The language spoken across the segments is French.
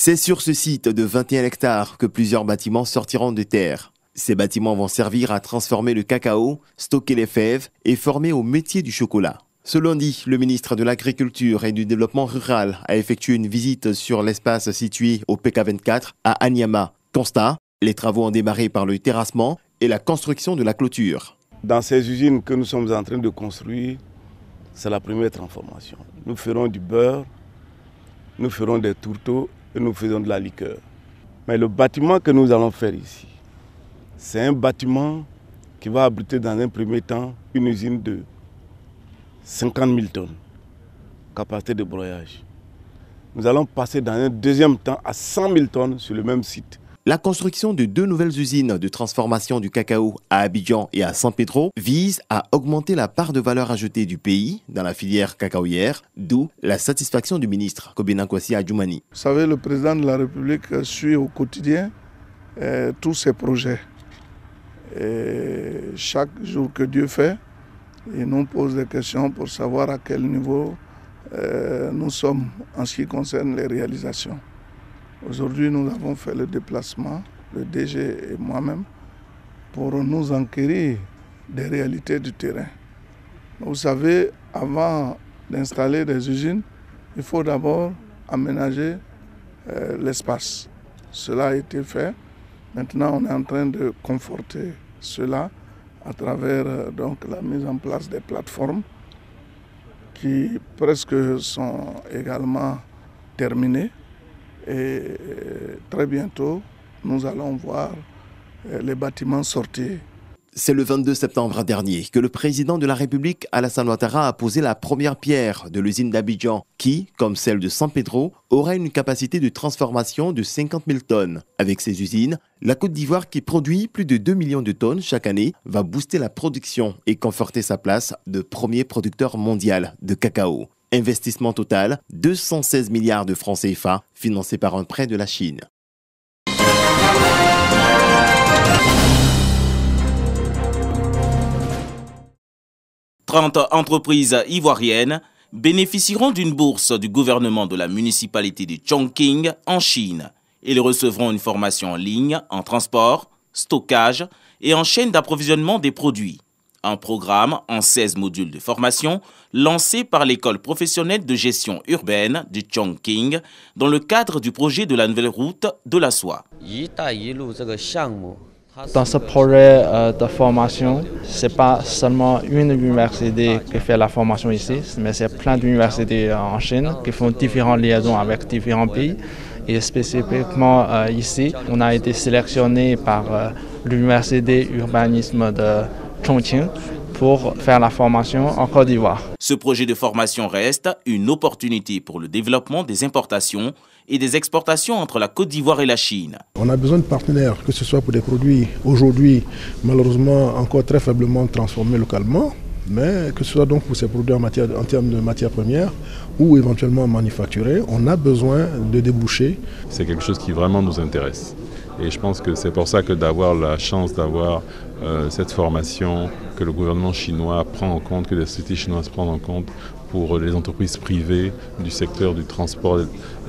C'est sur ce site de 21 hectares que plusieurs bâtiments sortiront de terre. Ces bâtiments vont servir à transformer le cacao, stocker les fèves et former au métier du chocolat. Ce lundi, le ministre de l'Agriculture et du Développement rural a effectué une visite sur l'espace situé au PK24 à Anyama. Constat, les travaux ont démarré par le terrassement et la construction de la clôture. Dans ces usines que nous sommes en train de construire, c'est la première transformation. Nous ferons du beurre, nous ferons des tourteaux et nous faisons de la liqueur. Mais le bâtiment que nous allons faire ici, c'est un bâtiment qui va abriter dans un premier temps une usine de 50 000 tonnes, capacité de broyage. Nous allons passer dans un deuxième temps à 100 000 tonnes sur le même site. La construction de 2 nouvelles usines de transformation du cacao à Abidjan et à San Pedro vise à augmenter la part de valeur ajoutée du pays dans la filière cacaoyère, d'où la satisfaction du ministre Kobena Kwasi Adjoumani. Vous savez, le président de la République suit au quotidien tous ces projets. Et chaque jour que Dieu fait, il nous pose des questions pour savoir à quel niveau nous sommes en ce qui concerne les réalisations. Aujourd'hui, nous avons fait le déplacement, le DG et moi-même, pour nous enquérir des réalités du terrain. Vous savez, avant d'installer des usines, il faut d'abord aménager l'espace. Cela a été fait. Maintenant, on est en train de conforter cela à travers donc, la mise en place des plateformes qui presque sont également terminées. Et très bientôt, nous allons voir les bâtiments sortir. C'est le 22 septembre dernier que le président de la République, Alassane Ouattara, a posé la première pierre de l'usine d'Abidjan qui, comme celle de San Pedro, aura une capacité de transformation de 50 000 tonnes. Avec ces usines, la Côte d'Ivoire, qui produit plus de 2 millions de tonnes chaque année, va booster la production et conforter sa place de premier producteur mondial de cacao. Investissement total, 216 milliards de francs CFA, financé par un prêt de la Chine. 30 entreprises ivoiriennes bénéficieront d'une bourse du gouvernement de la municipalité de Chongqing en Chine. Ils recevront une formation en ligne, en transport, stockage et en chaîne d'approvisionnement des produits. Un programme en 16 modules de formation lancé par l'école professionnelle de gestion urbaine de Chongqing dans le cadre du projet de la nouvelle route de la soie. Dans ce projet de formation, ce n'est pas seulement une université qui fait la formation ici, mais c'est plein d'universités en Chine qui font différentes liaisons avec différents pays. Et spécifiquement ici, on a été sélectionné par l'université urbanisme de Chongqing pour faire la formation en Côte d'Ivoire. Ce projet de formation reste une opportunité pour le développement des importations et des exportations entre la Côte d'Ivoire et la Chine. On a besoin de partenaires, que ce soit pour des produits aujourd'hui malheureusement encore très faiblement transformés localement, mais que ce soit donc pour ces produits en termes de matières premières ou éventuellement manufacturés, on a besoin de débouchés. C'est quelque chose qui vraiment nous intéresse. Et je pense que c'est pour ça que d'avoir la chance d'avoir cette formation que le gouvernement chinois prend en compte, que les sociétés chinoises prennent en compte pour les entreprises privées du secteur du transport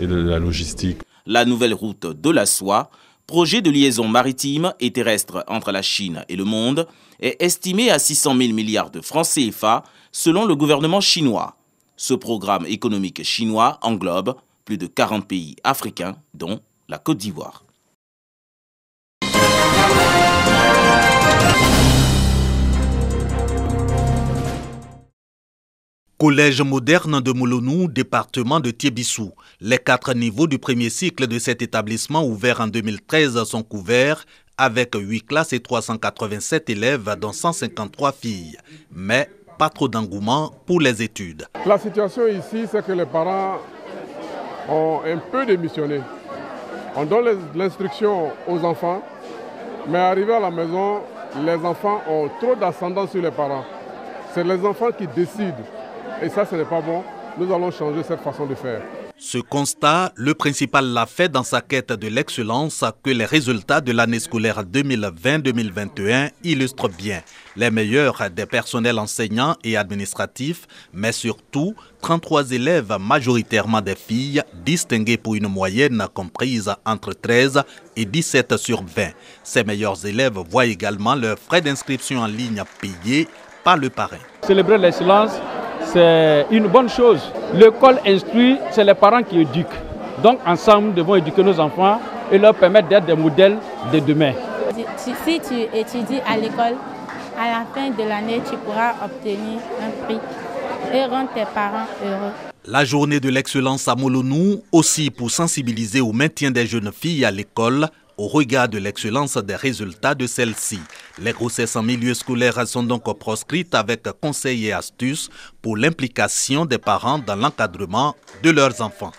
et de la logistique. La nouvelle route de la soie, projet de liaison maritime et terrestre entre la Chine et le monde, est estimé à 600 000 milliards de francs CFA selon le gouvernement chinois. Ce programme économique chinois englobe plus de 40 pays africains, dont la Côte d'Ivoire. Collège moderne de Moulounou, département de Tiébissou. Les 4 niveaux du premier cycle de cet établissement ouvert en 2013 sont couverts avec 8 classes et 387 élèves dont 153 filles. Mais pas trop d'engouement pour les études. La situation ici, c'est que les parents ont un peu démissionné. On donne l'instruction aux enfants, mais arrivé à la maison, les enfants ont trop d'ascendance sur les parents. C'est les enfants qui décident. Et ça, ce n'est pas bon. Nous allons changer cette façon de faire. Ce constat, le principal l'a fait dans sa quête de l'excellence que les résultats de l'année scolaire 2020-2021 illustrent bien. Les meilleurs des personnels enseignants et administratifs, mais surtout 33 élèves, majoritairement des filles, distingués pour une moyenne comprise entre 13 et 17 sur 20. Ces meilleurs élèves voient également leurs frais d'inscription en ligne payés par le parrain. Célébrer l'excellence, c'est une bonne chose. L'école instruit, c'est les parents qui éduquent. Donc ensemble, nous devons éduquer nos enfants et leur permettre d'être des modèles de demain. Si tu étudies à l'école, à la fin de l'année, tu pourras obtenir un prix et rendre tes parents heureux. La journée de l'excellence à Molonou, aussi pour sensibiliser au maintien des jeunes filles à l'école, au regard de l'excellence des résultats de celle-ci. Les grossesses en milieu scolaire sont donc proscrites avec conseils et astuces pour l'implication des parents dans l'encadrement de leurs enfants.